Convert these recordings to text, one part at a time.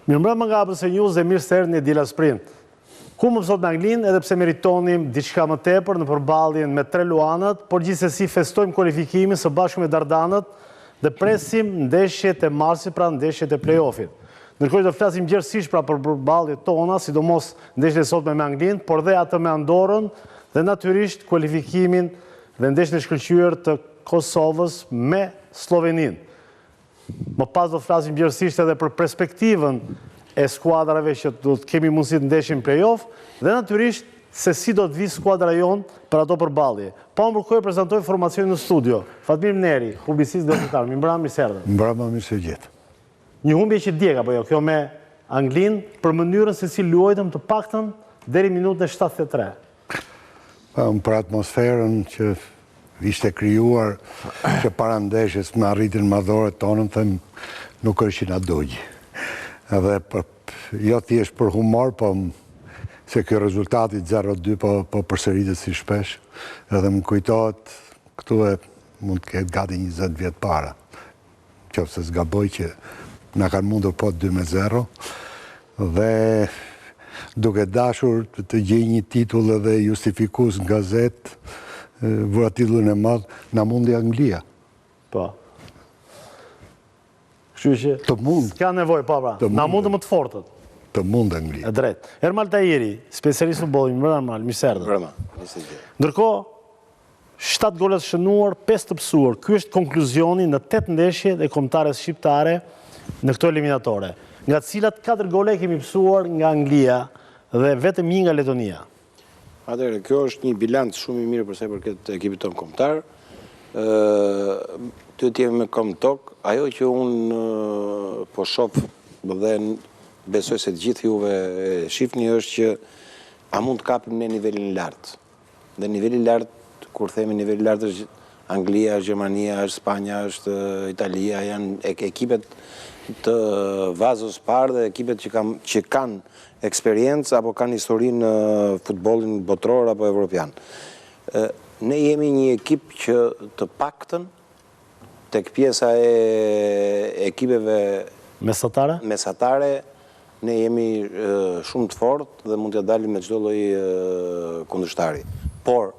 Mirëmbrëma nga ABC News dhe mirë se erdhni Dila Sprint. Ku më sot me Anglinë, edhe pse meritonim diçka më tepër në përballjen me 3 luanët, por gjithsesi festojmë kualifikimin së bashku me Dardanët dhe presim ndeshjet e marsit, pra ndeshjet e play-offit. Ndërkohë do flasim gjerësisht pra për përballjet tona, sidomos ndeshjet e sotme me Anglinë, por dhe atë me Andorrën dhe natyrisht kualifikimin dhe ndeshjen e shkëlqyer të Kosovës me Sloveninë. Më pas do flasim gjerësisht edhe për perspektivën e skuadrave që do të kemi mundësi të ndeshim play-off dhe natyrisht se si do të vi skuadra jonë për ato përballje. Pa më përkoj prezantoj formacionin në studio. Fatmir Mneri, publicist dhe gazetar. Mirëmbrëma, mirë se erdhët. Mirëmbrëma, mirë se gjetë. Një humbje që djeg apo jo, kjo me Anglinë për mënyrën se si luajtëm të paktën deri minutën e 73. Për atmosferën që ishte krijuar që para ndeshjes me arritin madhore tonën, them nuk është që na dogji. Edhe jo thjesht për humor, po se kjo rezultati 0-2 po përsëritet si shpesh, edhe më kujtohet këtu e mund të ketë gati 20 vjet para. Qofse s'gaboj që na kanë mundur po 2-0 dhe duke dashur të gjej një titull edhe justifikus në gazetë, vura titullin e madh, na mundi Anglia. Po. Kështu që s'ka nevojë, po pra. Na mundë më të fortët. Të mund Anglia. E drejt. Ermal Tahiri, specialist futbolli, mirë mirë se erdhët. Mirëmbrëma. Ndërkohë, 7 gole të shënuar, 5 të psuar. Ky është konkluzioni në 8 ndeshje e kombëtares shqiptare në këto eliminatore, nga të cilat 4 gole kemi psuar nga Anglia dhe vetëm 1 nga Letonia. Atëherë, kjo është një bilanc shumë i mirë përsa për këtë ekipit tonë kombëtar. Ty të jemi me këmbë tokë, ajo që unë po shoh dhe besoj se të gjithë juve e shifni është që a mund të kapim në nivelin lartë. Dhe niveli lartë, kur themi niveli lartë është Anglia, është Gjermania, është Spanja, është Italia, janë ekipet të vazës parë dhe ekipet që kanë eksperiencë apo kanë histori në futbollin botror apo evropian. Ne jemi një ekip që të paktën tek pjesa e ekipeve mesatare ne jemi shumë të fortë dhe mund t'ja dalim me çdo lloj kundërshtari. Por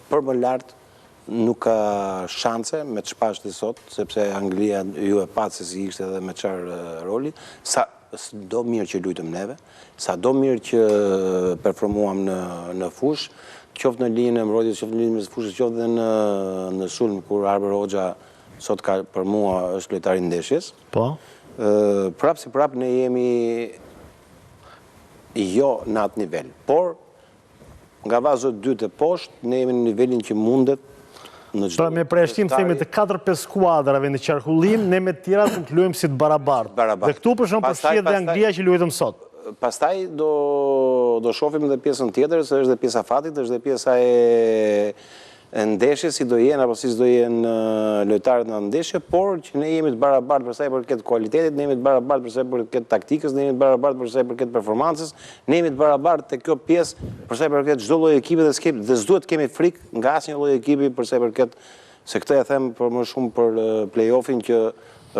për më lart nuk ka shanse me të shpashtë sot, sepse Anglia ju e patë se si ishte edhe me çfarë roli, sa do mirë që lujtëm neve, sa do mirë që performuam në fush, qoftë në linjën e mbrojtjes, qoftë në linjën e fushës, qoftë dhe në sulm, kur Arber Hoxha sot ka për mua është lojtari i ndeshjes. Po. Prapë si prapë ne jemi jo në atë nivel, por nga vazët 2 të poshtë, ne jemi në nivelin që mundet. Pra me përjashtim themi të 4-5 skuadrave në qarkullim, ne me tjera të luajmë si të barabartë. Dhe këtu për shkak përfshihet dhe Anglia që luajtëm sot. Pastaj do shohim edhe pjesën tjetër, se është dhe pjesa fatit, është dhe pjesa e ndeshjes, si do jenë apo si do jenë lojtarët në ndeshje, por që ne jemi të barabartë për sa i përket kualitetit, ne jemi të barabartë për sa i përket taktikës, ne jemi të barabartë për sa i përket performancës, ne jemi të barabartë te kjo pjesë për sa i përket çdo lloji ekipi dhe s'duhet të kemi frikë nga asnjë lloj ekipi për sa i përket, se këtë e them për më shumë për play-offin që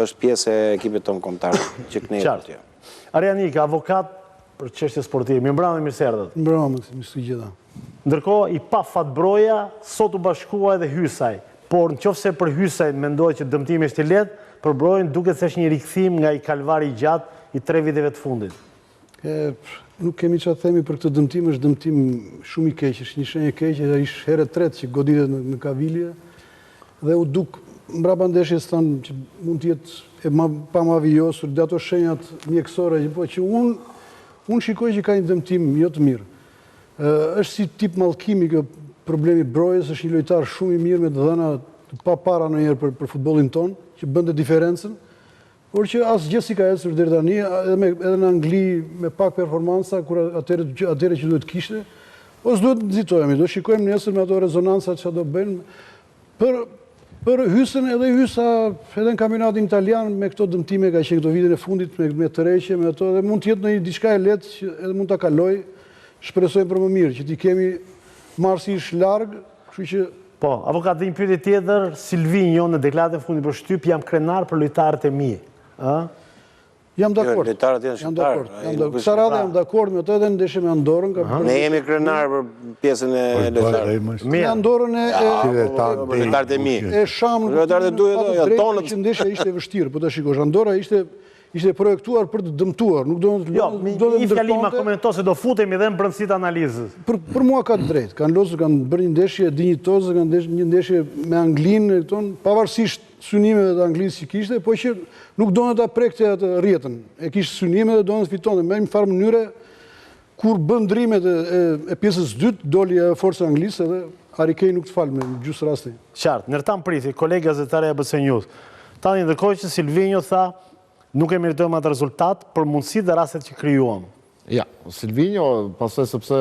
është pjesë e ekipit tonë kombëtar që ne jemi. Arianika, avokat për çështje sportive. Mirëmbrëma, mirë se erdhët. Mirëmbrëma, mirë se gjeta. Ndërkohë, i pa fatbroja, sot u bashkua edhe Hysaj. Por nëse për Hysaj mendohet që dëmtimi është i lehtë, për Brojën duket se është një rikthim nga i kalvari i gjatë i 3 viteve të fundit. Nuk kemi çfarë themi për këtë dëmtim, është dëmtim shumë i keq, është një shenjë e keqe, është herë e tretë që goditet në Kavilje dhe u duk mbrapa ndeshjes thanë që mund të jetë pa më avijosur dhe ato shenjat mjekësore, që unë shikoj që ka një dëmtim jo të mirë. Është si tip mallkimi kjo problemi Brojës, është një lojtar shumë i mirë me të dhëna të pa para ndonjëherë për futbollin ton, që bënte diferencën, por që asgjë si ka ecur deri tani, edhe në Angli me pak performanca, kur atëherë që duhet kishte, ose duhet nxitojmë, do shikojmë nesër me ato rezonanca që do bëjnë për Hysën edhe Hysa edhe në kampionatin italian me këto dëmtime ka qenë këto vitin e fundit me tërheqje, me ato, dhe mund të jetë në diçka e lehtë që edhe mund ta kaloj. Shpresojmë për më mirë, që ti kemi marsi ish largë, kështu që... Po, avokat, dhe një pyetje tjetër, Silvinjo në deklaratën e fundit për shtyp, jam krenar për lojtarët e mi. Jam dakord. Lojtarët janë shqiptar. Kësa radhe jam dakord me të edhe ndeshje me Andorrën. Ne jemi krenar për pjesën e lojtarëve. Me Andorrën Lojtarët e mi. e Shamën. Lojtarët e duhet janë tonët. Që ndeshja ishte vështirë, po ta shikosh, Andorra ishte projektuar për të dëmtuar, nuk do të një fjalim ma komento se do futemi dhe në brëndësit analizës. Për mua ka drejt, kanë losur, kanë bërë një ndeshje dinjitoze, kanë bërë një ndeshje me Anglinë, pavarësisht synimeve të Anglisë që kishte, po që nuk donë ta prekte atë rrjetën. E kishte synime dhe donë të fitonte. Me një farë mënyre, kur bën ndrimet e pjesës dytë, doli e forca Anglisë dhe Harry Kane nuk të falë me gjusë rasti. Qartë, nërtan priti, kolega gazetare e ABC News. Tani ndërkohë që Silvinjo tha, nuk e meritojmë atë rezultat për mundësi dhe rastet që krijuam. Ja, Silvinjo, pastaj sepse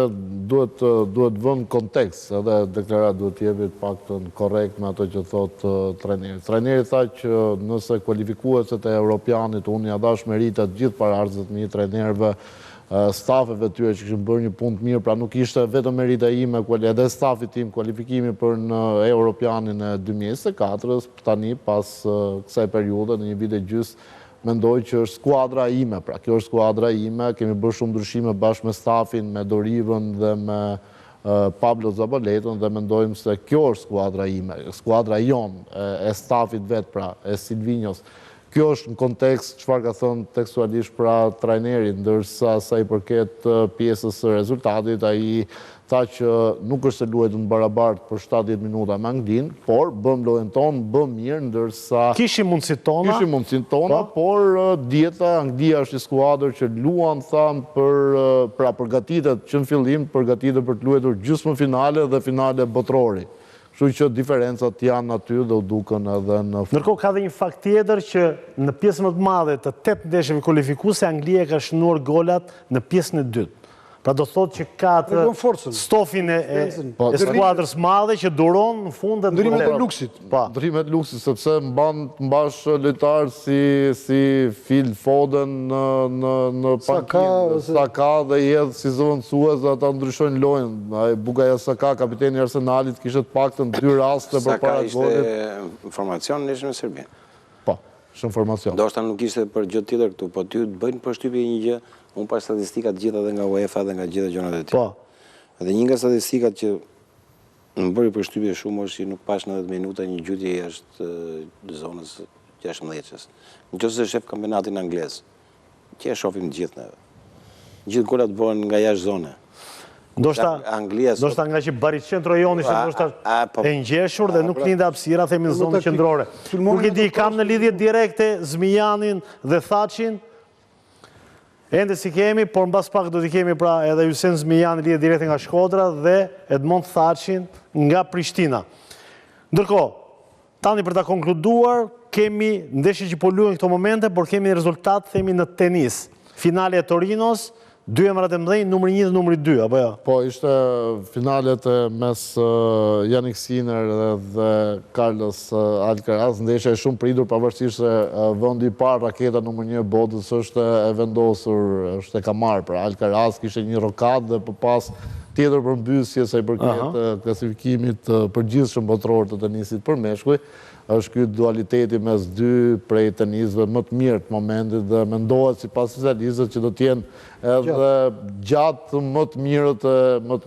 duhet vënë kontekst, edhe deklarat duhet jemi pak të korrekt me ato që thot trajneri. Trajneri tha që nëse kualifikueset e Europianit, unë ja dash meritat gjithë paraardhësit me trajnerëve, stafeve tyre që kishin bërë një punë të mirë, pra nuk ishte vetëm merita ime, edhe stafit tim kualifikimi për në Europianin e 2024, tani pas kësaj periudhe në një vit e gjys mendoj që është skuadra ime, pra kjo është skuadra ime, kemi bërë shumë ndryshime bashkë me stafin, me Dorivën dhe me Pablo Zabaletën dhe mendojmë se kjo është skuadra ime, skuadra jonë e stafit vetë, pra e Silvinjos. Kjo është në kontekst çfarë ka thënë tekstualisht pra trajneri, ndërsa sa i përket pjesës së rezultatit, ai tha që nuk është se luajtur në barabartë për 70 minuta me Anglinë, por bëm lojën tonë, bëm mirë, ndërsa Kishim mundësitë tona, por dieta Anglia është një skuadër që luan thamë pra përgatitet që në fillim përgatitet për të luajtur gjysmëfinale dhe finale botërori. Kështu që diferencat janë aty dhe u duken edhe në fund. Ndërkohë ka dhe një fakt tjetër që në pjesën më të madhe të 8 ndeshjeve kualifikuese Anglia ka shënuar golat në pjesën e dytë. Pra do thotë që ka të stofin e skuadrës madhe që duron në fundet ndrimet e luksit. Ndrimet e luksit, sepse mbash lojtarë si Phil Foden në parkinë, Saka dhe jedhë si zëvendësues dhe ata ndryshojnë lojën. Bukayo Saka, kapiteni i Arsenalit, kishte të paktën 2 raste përpara golit. Saka ishte informacion në Serbinë. Po, është informacion. Do shta nuk ishte për gjë tjetër këtu, po ty të bëjnë përshtypje një gjë. Unë pa statistikat gjitha dhe nga UEFA dhe nga gjitha gjonat e tjera. Dhe një nga statistikat që më bëri përshtypje shumë është që nuk pash 90 minuta një gjutje jashtë zonës 16-ës. Në qëse se shef kampionatin anglez, që e shofim gjithë neve. Gjithë golat bëhen nga jashtë zone. Ndoshta nga që Baricentro Joni që ndoshta e ngjeshur dhe nuk linde hapësira themi në zonën qendrore. Nuk i di, kam në lidhje direkte Zmijanin dhe Thacin. Ende si kemi, por në bas pak do t'i kemi pra edhe Jusen Zmijan lidhje direkte nga Shkodra dhe Edmond Thacin nga Prishtina. Ndërkohë, tani për ta konkluduar, kemi ndeshje që po luajnë këto momente, por kemi rezultat themi në tenis. Finale e Torinos, 2 emrat e mëdhenj, numri 1 dhe numri 2, apo jo? Po, ishte finalet mes Jannik Sinner dhe Carlos Alcaraz, ndeshja e shumë pritur, pavarësisht se vendi i parë raketa numër 1 e botës është e vendosur, është e kamar, pra Alcaraz kishte një rokadë dhe pas tjetër përmbysje sa i përket klasifikimit përgjithshëm botëror të tenisit për meshkuj. Është ky dualiteti mes 2 prej tenisëve më të mirë të momentit dhe mendohet sipas specialistëve që do të jenë edhe gjatë më të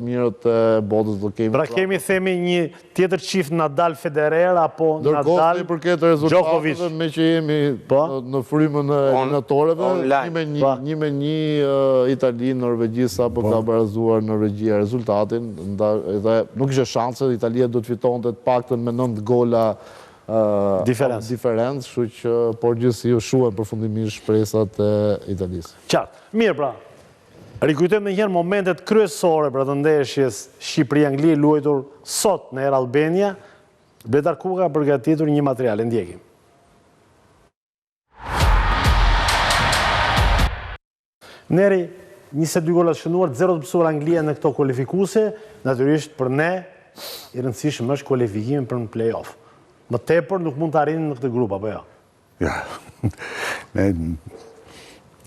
mirët e botës do kemi. Pra kemi themi një tjetër çift Nadal Federer apo Nadal i përket rezultateve me që jemi në frymën e eliminatorëve, 1-1 Itali Norvegji sapo ka barazuar Norvegjia rezultatin dhe nuk ishte shanse, Italia do të fitonte të paktën me 9 gola diferencë, kështu që por gjithsesi u shuan përfundimisht shpresat e Italisë. Qartë. Mirë pra. Rikujtojmë edhe një herë momentet kryesore për të ndeshjes Shqipëri-Angli luajtur sot në Air Albania. Bletar Kuka ka përgatitur një material, ndjekim. Neri, 22 gola shënuar, 0 të pësuar Anglia në këto kualifikuese, natyrisht për ne i rëndësishëm është kualifikimin për në play-off. Më tepër nuk mund të arrinë në këtë grup, apo jo? Ja,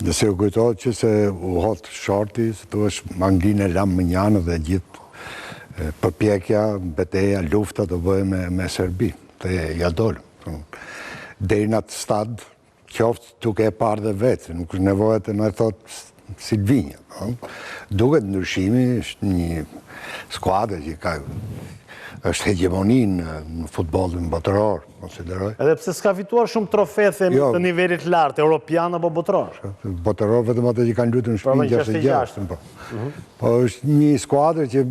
nëse u kujtohet që se u hotë shorti, se tu është Anglinë e lamë mënjanë dhe gjithë përpjekja, beteja, lufta të bëjë me Serbi, të ja dollë. Deri në atë stad qoftë duke e parë dhe vetë, nuk është nevojë të na thotë Silvinja. Duket ndryshimi, është një skuadër që është hegemoni në futbollin botëror, konsideroj. Edhe pse s'ka fituar shumë trofe themi të nivelit lartë, europian apo botëror. Botëror vetëm ato që kanë luajtur në shtëpi 66. Po është një skuadër që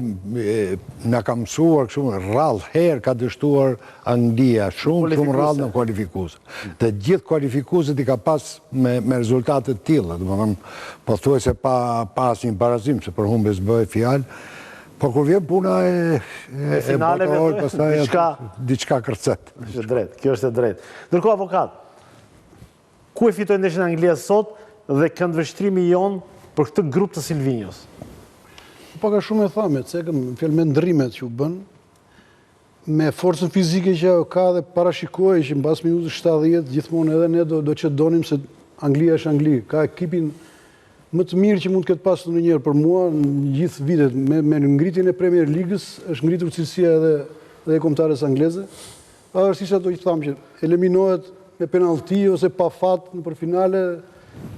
na ka mësuar kështu rrallë herë ka dështuar Anglia shumë rrallë në kualifikues. Të gjithë kualifikuesit i ka pas me rezultate të tilla, domethënë pothuajse pa asnjë barazim, se për humbje s'bëhet fjalë. Po kur vjen puna e botëror, pastaj diçka kërcet. Është drejt, kjo është e drejtë. Ndërkohë avokat, ku e fitoi ndeshjen Anglia sot dhe këndvështrimi jon për këtë grup të Silvinjos? Paka shumë e thamë, cekëm fjalë me ndrimet që u bën, me forcën fizike që ajo ka dhe parashikoj që mbas minutës 70 gjithmonë edhe ne do që donim se Anglia është Angli, ka ekipin më të mirë që mund të ketë pasur ndonjëherë për mua në gjithë vitet me ngritjen e Premier Ligës është ngritur cilësia edhe e kombëtares angleze. Pavarësisht ato që thamë që eliminohet me penallti ose pa fat në përfinale,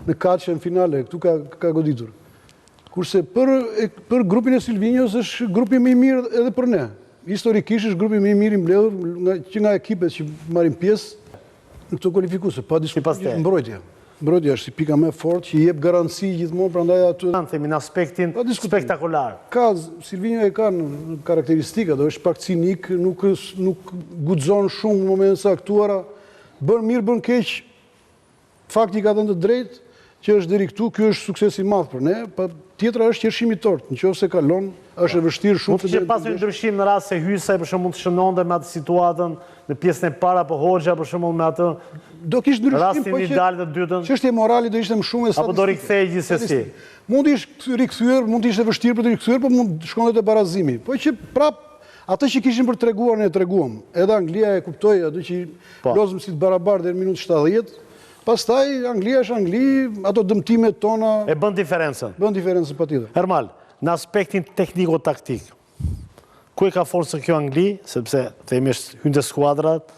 në kaçë në finale, këtu ka goditur. Kurse për grupin e Silvinjos është grupi më i mirë edhe për ne. Historikisht është grupi më i mirë i mbledhur që nga ekipet që marrin pjesë në këto kualifikuese, pa diskutim mbrojtja. Mbrojtja është si pika më e fortë që i jep garanci gjithmonë, prandaj aty themi në aspektin spektakolar. Silvinjo e ka në karakteristika, do është pak cinik, nuk guxon shumë në momentet e saktuara, bën mirë, bën keq. Fakti ka dhënë të drejtë që është deri këtu, ky është sukses i madh për ne, pa tjetra është qershimi i tortë. Nëse kalon, është e vështirë shumë. Mund të pasojë një ndryshim në rast se Hysa për shembull të shënonte me atë situatën në pjesën e parë apo Hoxha për shembull me atë. Do kishte ndryshim, po që dytën. Çështja e morali do ishte më shumë e apo do rikthehej gjithsesi. Mund të ishte rikthyer, mund të ishte vështirë për të rikthyer, por mund të shkonte te barazimi. Po që prap atë që kishin për treguar ne treguam. Edhe Anglia e kuptoi atë që lozëm si të barabartë deri në minutën 70. Pastaj Anglia është Angli, ato dëmtimet tona e bën diferencën. Bën diferencën patjetër. Hermal, në aspektin tekniko-taktik, ku e ka forcën kjo Angli, sepse themi është hynte skuadrat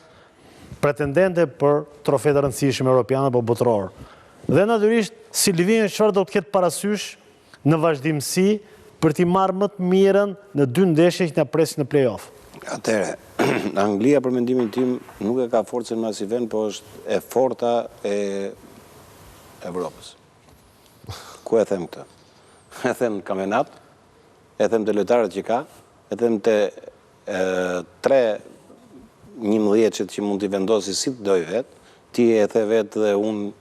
pretendente për trofe të rëndësishme europiane apo botëror. Dhe natyrisht Silvinjo çfarë do të ketë parasysh në vazhdimsi për t'i marrë më të mirën në 2 ndeshje që na presin në play-off. Atëre, Anglia për mendimin tim nuk e ka forcën masive, po është e forta e Evropës. Ku e them këtë? E them kampionat, e them të lojtarët që ka, e them të 3 11 që mund t'i vendosi si të doj vetë, ti e the vetë dhe unë,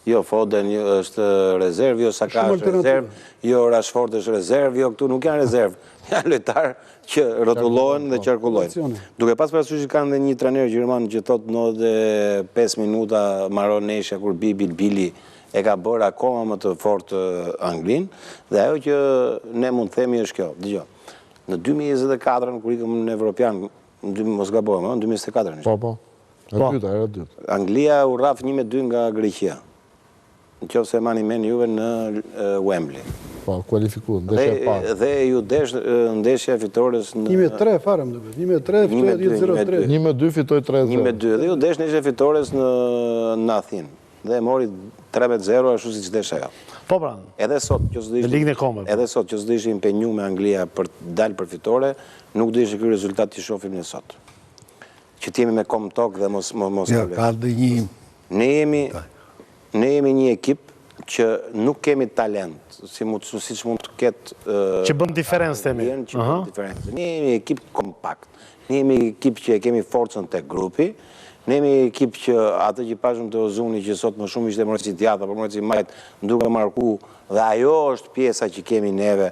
jo Foden është rezervë, jo Saka është rezervë, jo Rashford është rezervë, jo këtu nuk janë rezervë, janë lojtarë që rotullohen dhe qarkullojnë. Duke pas parasysh që kanë dhe një trajner gjerman që thotë 95 minuta maron neshja kur Bilbili e ka bërë akoma më të fortë Anglin, dhe ajo që ne mund të themi është kjo. Dgjoj. Në 2024 kur ikëm në Evropian, mos gabojmë, në 2024. Po. Era dyta. Anglia u rraf 1-2 nga Greqia. Nëse e mani men juve në Wembley. Po, kualifikuar, ndeshja e parë. Dhe ju desh ndeshja fitores në 1-3 fare më duket. 1-3 fitoi 0-3. 1-2 fitoi 3-0. 1-2 dhe ju desh ndeshja fitores në Athinë. Dhe mori 3-0 ashtu siç desh ajo. Po pra. Edhe sot që s'do ishte impenju me Anglia për të dalë për fitore, nuk do ishte ky rezultat që shohim ne sot. Që t'jemi me kom tok dhe mos ka dhe një... Ne jemi një ekip që nuk kemi talent, siç mund të ketë... Që bën diferencë, temi. Ne jemi ekip kompakt. Ne jemi ekip që kemi forcën të grupi. Ne jemi ekip që atë që pashëm të Ozuni, që sot më shumë ishte Maurizio Diatta, por Maurizio Majt duke marku, dhe ajo është pjesa që kemi neve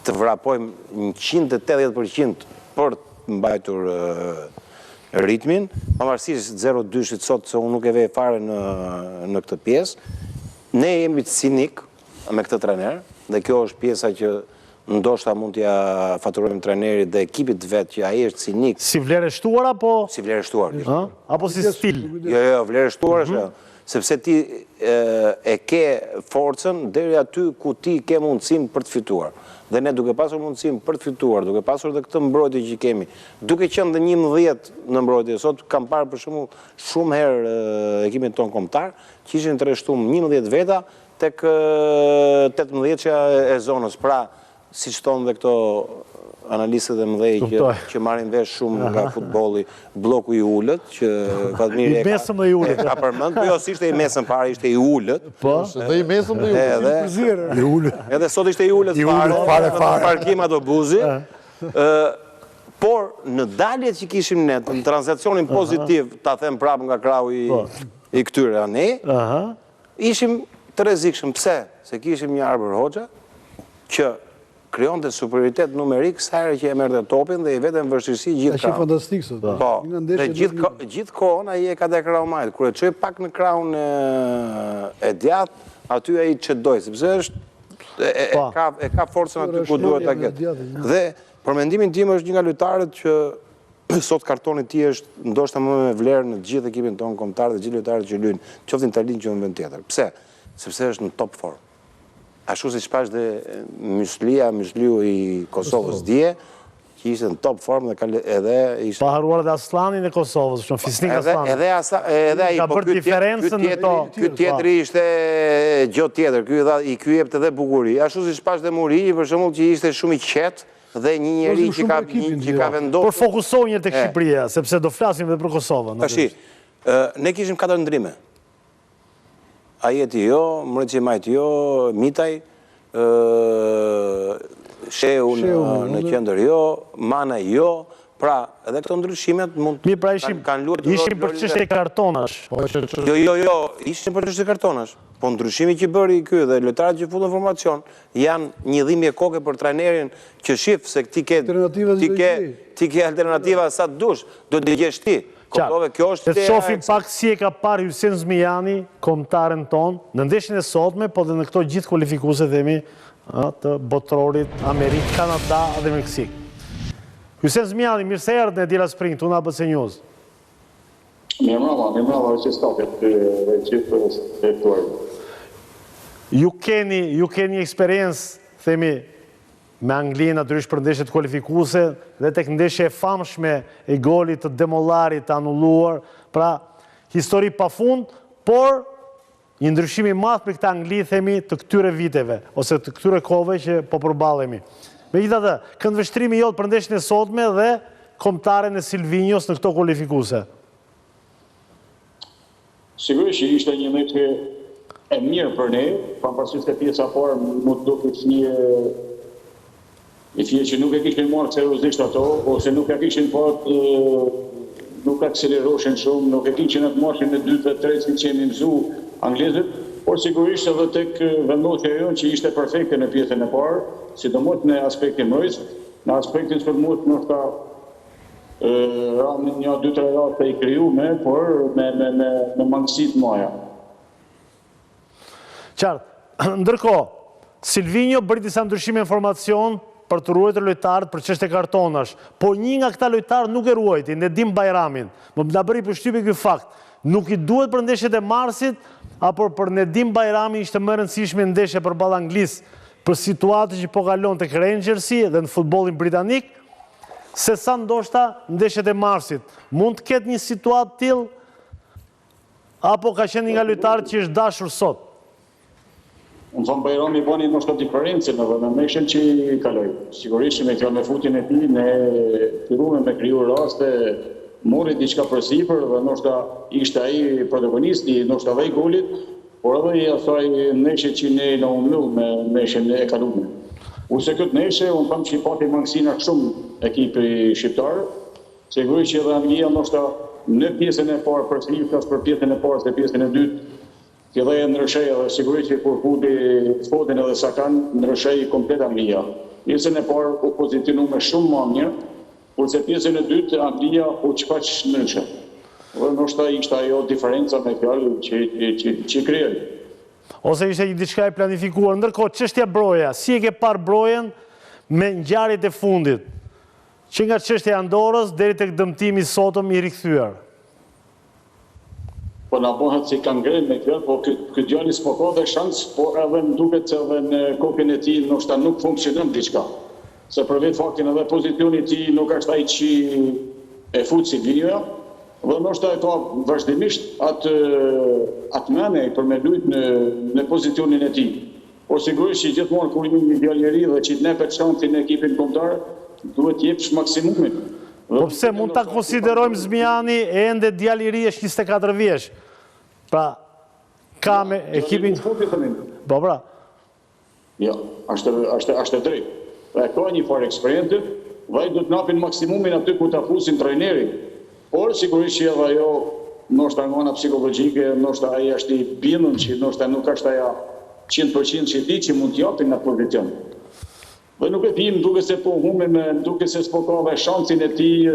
të vrapojmë 180% për të mbajtur ritmin, pavarësisht 0-2-shit sot, se unë nuk e vej fare në këtë pjesë. Ne jemi cinik me këtë trener, dhe kjo është pjesa që ndoshta mund t'ja faturojmë trenerit dhe ekipit vetë që ai është cinik. Si vlerë shtuar apo? Si vlerë shtuar. Apo si stil? Jo, vlerë shtuar është. sepse ti e ke forcën deri aty ku ti ke mundësinë për të fituar. Dhe ne duke pasur mundësinë për të fituar, duke pasur dhe këtë mbrojtje që kemi, duke qenë dhe 11 në mbrojtje, sot kam parë për shembull shumë herë ekipin ton kombëtar, që ishin të rreshtuar 11 veta tek 18-ja e zonës. Pra, siç thonë dhe këto analistët e mëdhej që marrin vesh shumë nga futbolli, bloku i ulët, që Vladimir I mesëm dhe i ulët. ka përmend, po jo si ishte i mesëm parë, ishte i ulët. Po. Dhe i mesëm dhe i ulët. Edhe sot ishte i ulët fare, parkim autobusi. Por në daljet që kishim ne, në tranzakcionin pozitiv, ta them prapë nga krau i këtyre ne, ishim të rrezikshëm. Pse? Se kishim një Arber Hoxha që krijon të superioritet numerik sa herë që e merrte topin dhe i vetëm vështirësi gjithë krahun. Është fantastik sot. Po, dhe gjithë kohën ai e ka te krau majt. Kur e çoi pak në kraun e djathtë, aty ai çdoi, sepse është e ka forcën aty ku duhet ta ketë. Dhe për mendimin tim është një nga lojtarët që sot kartoni i tij është ndoshta më me vlerë në gjithë ekipin tonë kombëtar dhe gjithë lojtarët që luajnë, qoftë në Itali që në vend tjetër. Pse? Sepse është në top form. Ashtu si shpash dhe Mysliu i Kosovës dje, që ishte në top form dhe edhe ishte... Pa haruar dhe Aslanin e Kosovës, që në Fisnik Aslanin. Edhe ai, po ky tjetëri ishte gjë tjetër, ky jepte edhe bukuri. Ashtu si shpash dhe Murini, për shembull, që ishte shumë i qetë dhe një njeri që ka vendosur... Por fokusohu një tek Shqipëria, sepse do flasim edhe për Kosovën. Tashi, ne kishim 4 ndrime. Ajeti jo, Mreçi Majti jo, Mitaj, Sheu në qendër jo, Mana jo, pra edhe këto ndryshimet mund kanë luajtur. Ishin për çështje kartonash. Jo, ishin për çështje kartonash. Po ndryshimi që bëri ky dhe lojtarët që futën formacion janë një dhimbje koke për trajnerin që shif se ti ke alternativa sa dush, do të gjesh ti. Të shofim pak si e ka parë Hysen Zmijani, kombëtaren ton, në ndeshjen e sotme, po dhe në këto gjithë kualifikuese themi të botrorit Amerikë, Kanada dhe Meksik. Hysen Zmijani, mirë se erdhë në Djela Spring, Una ABC News. Mirëmbrëma, që stafet dhe gjithë të tuaj. Ju keni eksperiencë, themi, me Anglinë natyrisht për ndeshjet kualifikuese dhe tek ndeshje e famshme e golit të Demollarit të anulluar, pra histori pafund, por një ndryshim i madh për këtë Angli themi të këtyre viteve ose të këtyre kohëve që po përballemi. Megjithatë, këndvështrimi jot për ndeshjen e sotme dhe kombëtaren e Silvinjos në këto kualifikuese. Sigurisht që ishte një ndeshje e mirë për ne, pavarësisht se pjesa e parë mund të duket i fje që nuk e kishin marrë seriozisht ato, ose nuk e kishin parë, nuk akseleroshin shumë, nuk e kishin atë marshin e 2 dhe 3 si që jemi mësu anglezët, por sigurisht edhe tek vendosja jonë që ishte perfekte në pjesën e parë, sidomos në aspektin mbrojtës, në aspektin sulmues ndoshta ramin një 2-3 raste i krijuar, por me mangësi të mëdha. Qartë, ndërkohë, Silvinjo bëri disa ndryshime informacion për të ruajtur lojtarët për çështje kartonash, po një nga këta lojtarë nuk e ruajti, Nedim Bajramin. Më na bëri përshtypje ky fakt. Nuk i duhet për ndeshjet e marsit, apo për Nedim Bajramin ishte më rëndësishme ndeshja përballë Anglisë për situatën që po kalon tek Rangersi dhe në futbollin britanik, se sa ndoshta ndeshjet e marsit. Mund të ketë një situatë tillë, apo ka qenë një nga lojtarët që është dashur sot? Unë thonë Bajrami bani nështë të diferencën edhe me meshen që i kaloj. Sigurisht me kjo me futin e ti, ne fillume me kriju raste, mori diçka për sipër dhe nështë ishte ai protagonisti, nështë dhe i golit, por edhe i asaj neshe që ne në umlu me meshen e kalume. Use këtë neshe, unë thamë që i pati mangësina shumë ekipi shqiptarë, sigurisht që edhe Anglia nështë në pjesën e parë për sipër, për pjesën e parë dhe pjesën e dytë, që dhe e ndryshej edhe sigurisht që kur futi Foden edhe Sakan ndryshej komplet Anglia. Pjesën e parë u pozicionu me shumë më mirë, kurse pjesën e dytë Anglia u çpaq ndryshe. Dhe ndoshta ishte ajo diferenca me fjalë që krijoi. Ose ishte diçka e planifikuar. Ndërkohë, çështja broja, si e ke parë brojen me ngjarjet e fundit? Që nga çështja e Andorrës deri tek dëmtimi sotëm i rikthyer. po na bëhet si kanë ngrënë me kjo, po ky djali s'po ka dhe shans, po edhe më duket se edhe në kokën e tij ndoshta nuk funksionon diçka. Se për vetë faktin edhe pozicioni i tij nuk është ai që e fut Silvinjoja, dhe ndoshta e ka vazhdimisht atë mënej për me lujt në pozicionin e tij. Por sigurisht që gjithmonë kur një djalë i ri dhe që të nepet shansin e ekipit kombëtar, duhet të jepsh maksimumin. Po pse mund ta konsiderojmë Zmijani ende djalë i ri është 24 vjeç. Pra ka me ekipin. Po pra. Jo, është e drejtë. Dhe ka një farë eksperiencë, dhe do të napin maksimumin aty ku ta fusin trajneri. Por sigurisht që edhe ajo ndoshta nga ana psikologjike, ndoshta ai është i bindur që ndoshta nuk është ajo 100% që di që mund të japin në pozicion. Dhe nuk e di, më duke se po humim, më duke se s'po ka dhe shansin e tij,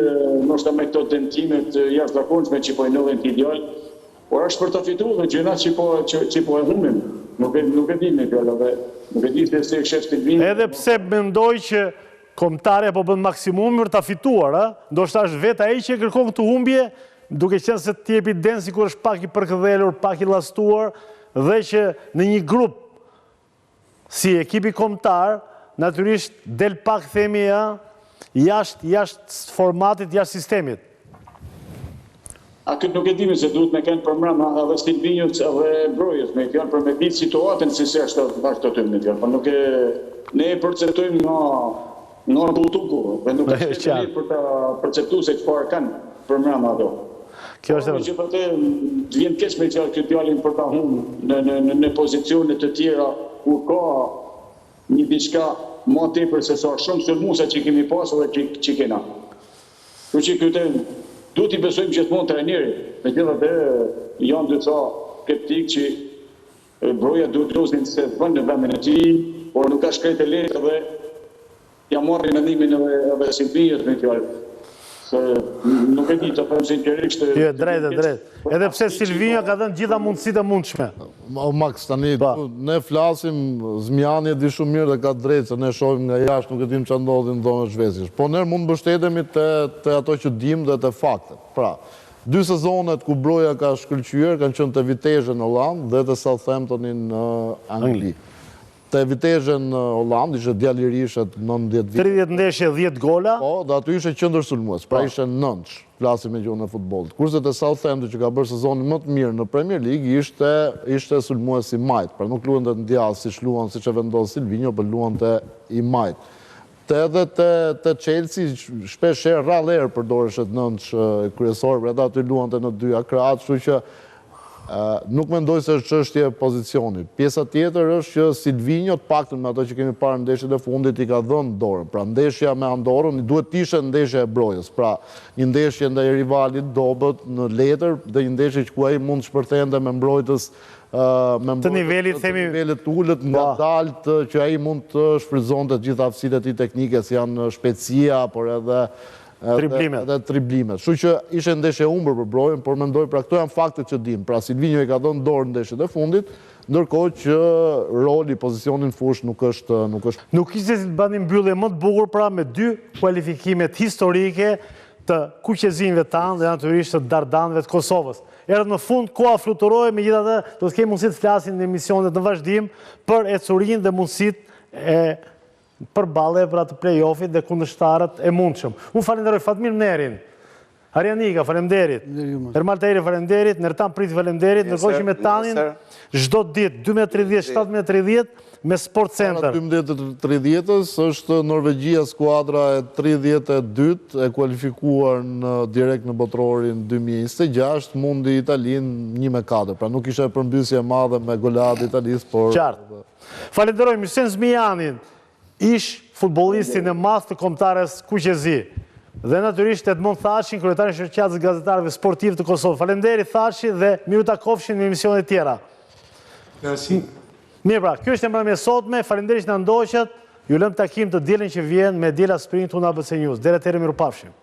ndoshta me këto dentimet jashtëzakonshme që po i ndodhin këtij djalë, por është për të fituar dhe gjërat që po e humim. Nuk e di me djalë dhe nuk e di se shef Silvin. Edhe pse mendoj që kombëtarja po bën maksimum për ta fituar, ndoshta është vetë ai që kërkon këtë humbje, duke qenë se të jepi den sikur është pak i përkëdhelur, pak i llastuar, dhe që në një grup si ekipi kombëtar natyrisht del pak themi jashtë formatit, jashtë sistemit. A këtë nuk e dimi se duhet me kënë përmrama edhe Silvinjës edhe Brojës, me fjallë për me ditë situatën si se është të të me fjallë, por nuk e ne e perceptojmë nga butuku, dhe nuk është të mirë për të perceptu se që parë kanë përmrama ato. Kjo është që për të vjen keq me fjallë këtë djalin për ta humbë në pozicionet të tjera, ku ka një diçka ma tepër se sa shumë sulmuese që kemi pasur dhe që kena. Kështu që këtë duhet i besojmë gjithmonë trajnerit, megjithatë janë disa skeptik që Broja duhet lozin se vën në vendin e tij, por nuk ka shkretë lehtë dhe ja marrin mendimin edhe Silvinjës me fjalë. Se nuk e di të them sinqerisht. Jo, drejt. Edhe pse Silvinja ka dhënë gjitha mundësitë e mundshme. O Max, tani ne flasim, Zmijani e di shumë mirë dhe ka drejtë se ne shohim nga jashtë, nuk e dim çfarë ndodhi në dhomën e Shvezjes. Po ne mund mbështetemi te ato që dim dhe te faktet. Pra, 2 sezonet ku Broja ka shkëlqyer kanë qenë te Vitesse në Holland dhe te Southamptonin në Angli. Te Vitesse në Holland ishte djalë i ri, ishte 19 vjet. 30 ndeshje, 10 gola. Po, dhe aty ishte qendër sulmues, pra ishte 9, flasim me gjuhën e futbollit. Kurse te Southampton që ka bërë sezonin më të mirë në Premier League ishte sulmues i majt, pra nuk luante në djallë siç e vendos Silvinjo, por luante i majt. Edhe te Chelsea shpesh rrallë herë përdoreshet 9 kryesor, pra aty luante në 2 akrat, kështu që nuk mendoj se është çështje pozicioni. Pjesa tjetër është që Silvinjo, të paktën me ato që kemi parë ndeshjet e fundit, i ka dhënë dorën. Pra ndeshja me Andorrën duhet të ishte ndeshja e Brojës. Pra një ndeshje ndaj rivalit dobët në letër dhe një ndeshje ku ai mund të shpërthente me mbrojtës të nivelit ullët nga dalt që ai mund të shfrytëzonte të gjitha aftësitë e tij teknike, si janë shpejtësia, por edhe triblimet. Kështu që ishte ndeshje humbur për Brojën, por mendoj pra këto janë faktet që dim. Pra Silvinjo i ka dhënë dorë ndeshjet e fundit, ndërkohë që roli, pozicionin fush nuk është. Nuk ishte si të bëni mbyllje më të bukur pra me 2 kualifikimet historike të kuqezinjve tanë dhe natyrisht të dardanëve të Kosovës. Erdhë në fund koha fluturoi, megjithatë do të kemi mundësi të flasim në emisionet në vazhdim për ecurinë dhe mundësitë e përballje për atë play-offit dhe kundërshtarët e mundshëm. Unë falenderoj Fatmir Mnerin, Arianika, faleminderit. Ermal Tahiri, faleminderit. Nertan Priti, faleminderit. Ndërkohë që me Tanin çdo ditë 12:30, 17:30 me Sport Center. 12:30 është Norvegjia skuadra e 32 e kualifikuar në direkt në botrorin 2026, mundi Italinë 1-4. Pra nuk ishte përmbysje e madhe me goleadë Italisë, por qartë. Falenderoj Mirsen Zmijanin, ish futbollistin e madh të kombëtares Kuqezi. Dhe natyrisht Edmond Thashin, kryetarin e shoqatës gazetarëve sportiv të Kosovës. Faleminderit Thashi dhe miru takofshin në emisione tjera. Mirë pra, kjo është emërmja sotme, faleminderit që na ndoqët, ju lëm takim të dielën që vjen me Diela Sprint, unë ABC News. Deri atëherë mirupafshim.